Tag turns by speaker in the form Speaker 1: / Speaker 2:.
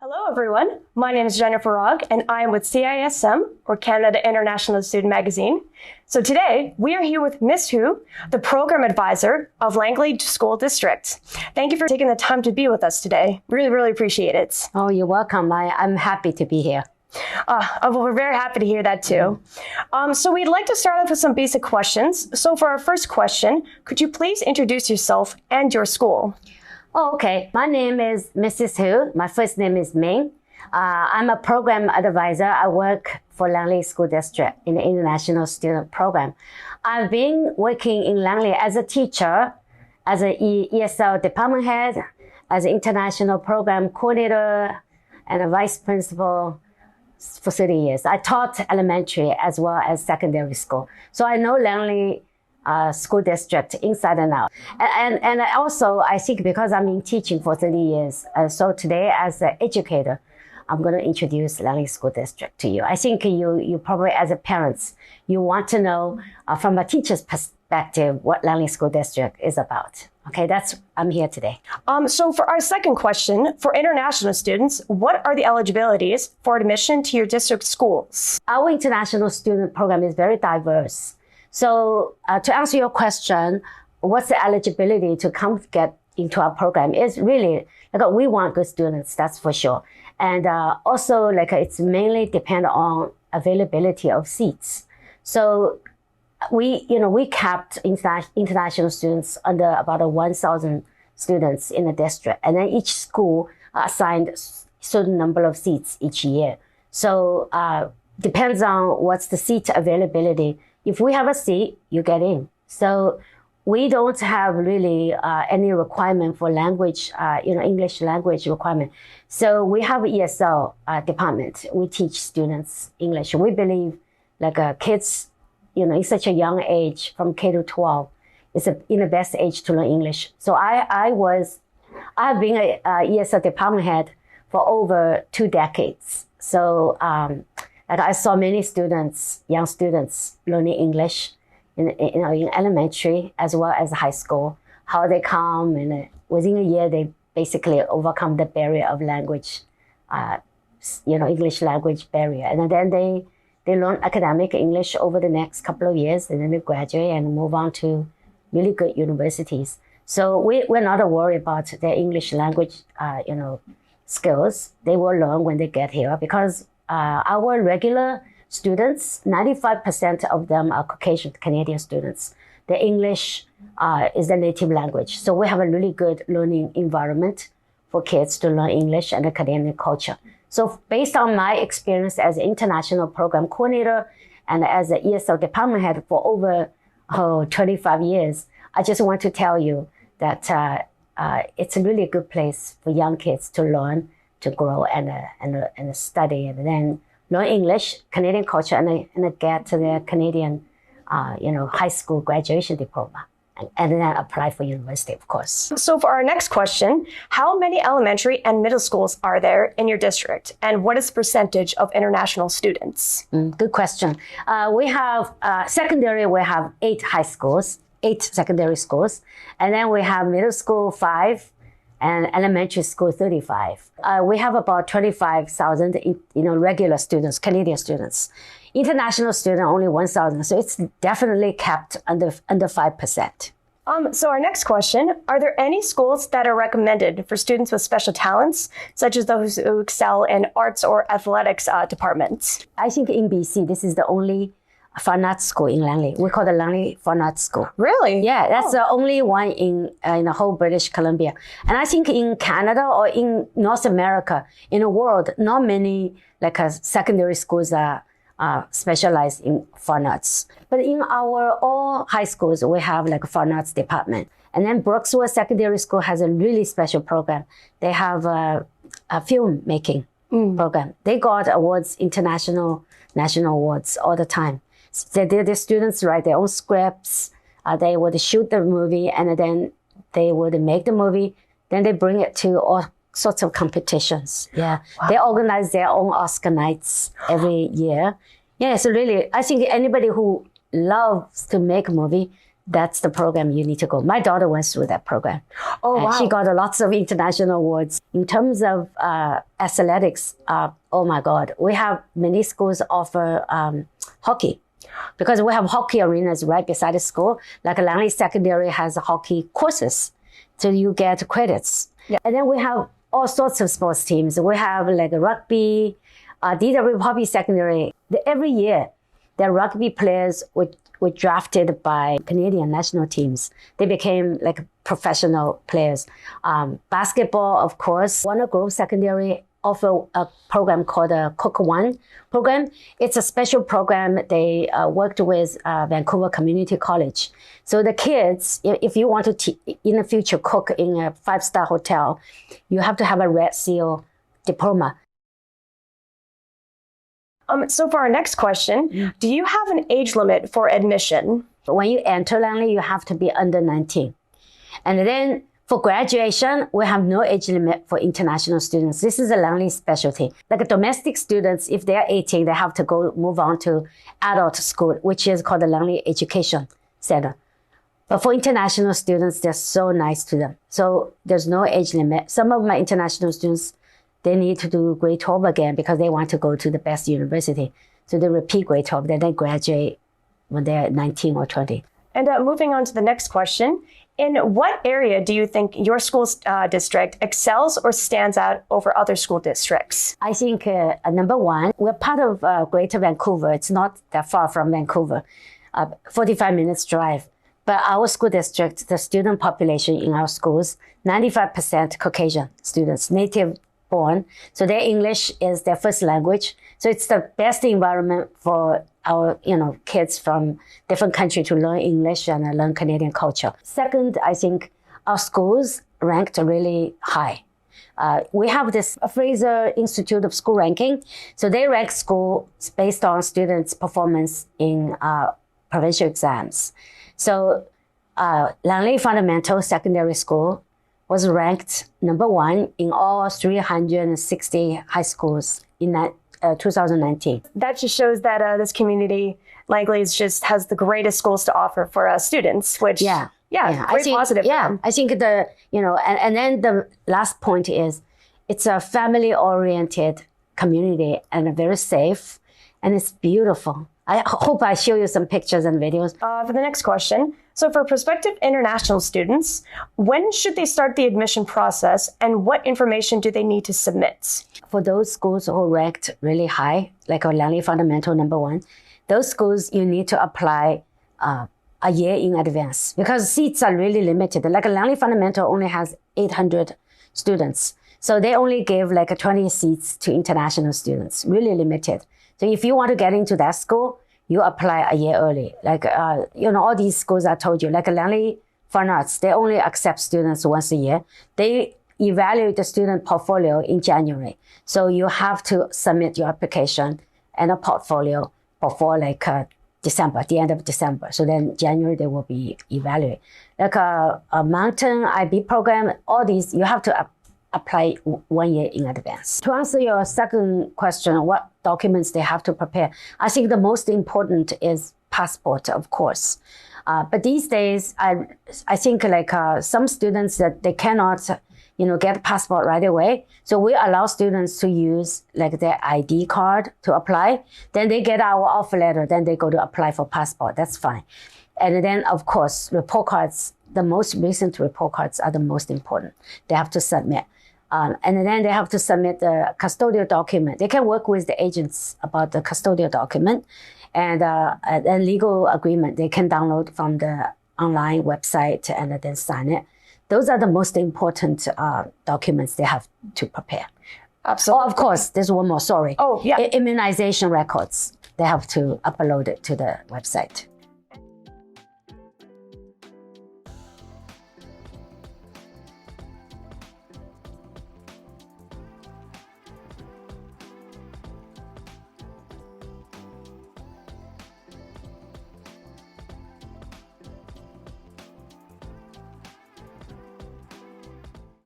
Speaker 1: Hello everyone, my name is Jennifer Rogg and I am with CISM, or Canada International Student Magazine. So today we are here with Ms. Hu, the Program Advisor of Langley School District. Thank you for taking the time to be with us today. Really appreciate it.
Speaker 2: Oh, you're welcome. I'm happy to be here.
Speaker 1: Well, we're very happy to hear that too. So we'd like to start off with some basic questions. So for our first question, could you please introduce yourself and your school?
Speaker 2: Oh, okay. My name is Mrs. Hu. My first name is Ming. I'm a program advisor. I work for Langley School District in the International Student Program. I've been working in Langley as a teacher, as an ESL department head, as an international program coordinator, and a vice principal for 30 years. I taught elementary as well as secondary school. So I know Langley School District inside and out. And also, I think because I've been teaching for 30 years, so today as an educator, I'm going to introduce Langley School District to you. I think you probably, as a parents, you want to know from a teacher's perspective what Langley School District is about. Okay, I'm here today.
Speaker 1: So for our second question, for international students, what are the eligibilities for admission to your district schools?
Speaker 2: Our international student program is very diverse. So to answer your question, what's the eligibility to come get into our program is really, we want good students, that's for sure. And also, it's mainly depend on availability of seats. So we capped international students under about 1,000 students in the district. And then each school assigned a certain number of seats each year. So depends on what's the seat availability. If we have a seat, you get in. So we don't have really any requirement for language, English language requirement. So we have an ESL department. We teach students English. We believe kids, in such a young age, from K to 12, is in the best age to learn English. So I've been an ESL department head for over 2 decades. So I saw many students, young students, learning English in elementary as well as high school, how they come, and within a year, they basically overcome the barrier of language, English language barrier. And then they learn academic English over the next couple of years, and then they graduate and move on to really good universities. So we're not worried about their English language, skills. They will learn when they get here because our regular students, 95% of them are Caucasian Canadian students. The English is their native language. So we have a really good learning environment for kids to learn English and the Canadian culture. So based on my experience as an international program coordinator and as an ESL department head for over 25 years, I just want to tell you that it's a really good place for young kids to learn, to grow and study, and then learn English, Canadian culture, and get to their Canadian, high school graduation diploma, and then apply for university, of course.
Speaker 1: So for our next question, how many elementary and middle schools are there in your district, and what is the percentage of international students?
Speaker 2: Good question. We have secondary. We have 8 high schools, 8 secondary schools, and then we have middle school 5. And elementary school 35. We have about 25,000, regular students, Canadian students. International student only 1,000, so it's definitely capped under 5%.
Speaker 1: So our next question, are there any schools that are recommended for students with special talents, such as those who excel in arts or athletics departments?
Speaker 2: I think in BC, this is the only fine arts school in Langley. We call it Langley Fine Arts School.
Speaker 1: Really?
Speaker 2: Yeah, that's the only one in the whole British Columbia. And I think in Canada or in North America, in the world, not many secondary schools are specialized in fine arts. But in our all high schools, we have a fine arts department. And then Brooksville Secondary School has a really special program. They have a filmmaking program. They got awards, national awards all the time. The students write their own scripts. They would shoot the movie, and then they would make the movie. Then they bring it to all sorts of competitions. Yeah, wow. They organize their own Oscar nights every year. Yeah, so really, I think anybody who loves to make a movie, that's the program you need to go. My daughter went through that program.
Speaker 1: Oh, wow.
Speaker 2: She got lots of international awards. In terms of athletics, oh my God, we have many schools offer hockey. Because we have hockey arenas right beside the school. Like Langley Secondary has hockey courses. So you get credits.
Speaker 1: Yeah.
Speaker 2: And then we have all sorts of sports teams. We have like rugby, DW Public Secondary. Every year, the rugby players were drafted by Canadian national teams. They became like professional players. Basketball, of course. Warner Grove Secondary offer a program called the Pt.1 program. It's a special program. They worked with Vancouver Community College. So the kids, if you want to, in the future, cook in a 5-star hotel, you have to have a Red Seal diploma.
Speaker 1: So for our next question, do you have an age limit for admission?
Speaker 2: When you enter Langley, you have to be under 19. And then for graduation, we have no age limit for international students. This is a Langley specialty. Like domestic students, if they're 18, they have to move on to adult school, which is called the Langley Education Center. But for international students, they're so nice to them. So there's no age limit. Some of my international students, they need to do grade 12 again because they want to go to the best university. So they repeat grade 12, then they graduate when they're 19 or 20.
Speaker 1: And moving on to the next question, in what area do you think your school district excels or stands out over other school districts?
Speaker 2: I think number one, we're part of Greater Vancouver. It's not that far from Vancouver, 45 minutes drive. But our school district, the student population in our schools, 95% Caucasian students, native born. So their English is their first language. So it's the best environment for our, kids from different countries to learn English and learn Canadian culture. Second, I think our schools ranked really high. We have this Fraser Institute of School Ranking. So they rank schools based on students' performance in provincial exams. So Langley Fundamental Secondary School was ranked number 1 in all 360 high schools in 2019.
Speaker 1: That just shows that this community, Langley, has the greatest schools to offer for students, which, positive.
Speaker 2: Yeah, I think and then the last point is it's a family-oriented community and very safe, and it's beautiful. I hope I show you some pictures and videos.
Speaker 1: For the next question, so for prospective international students, when should they start the admission process and what information do they need to submit?
Speaker 2: For those schools who ranked really high, like our Langley Fundamental number 1, those schools you need to apply a year in advance because seats are really limited. Like a Langley Fundamental only has 800 students. So they only gave like 20 seats to international students, really limited. So if you want to get into that school, you apply a year early. Like, all these schools I told you, like Langley Fine Arts, they only accept students once a year. They evaluate the student portfolio in January. So you have to submit your application and a portfolio before December, the end of December. So then January, they will be evaluated. Like a Mountain IB program, all these, you have to apply 1 year in advance. To answer your second question, what documents they have to prepare, I think the most important is passport, of course. But these days, I think some students that they cannot, get a passport right away. So we allow students to use their ID card to apply. Then they get our offer letter. Then they go to apply for passport. That's fine. And then, of course, report cards, the most recent report cards are the most important. They have to submit. And then they have to submit the custodial document. They can work with the agents about the custodial document and legal agreement. They can download from the online website and then sign it. Those are the most important documents they have to prepare.
Speaker 1: Absolutely.
Speaker 2: Oh, of course, there's one more, sorry.
Speaker 1: Oh, yeah.
Speaker 2: Immunization records. They have to upload it to the website.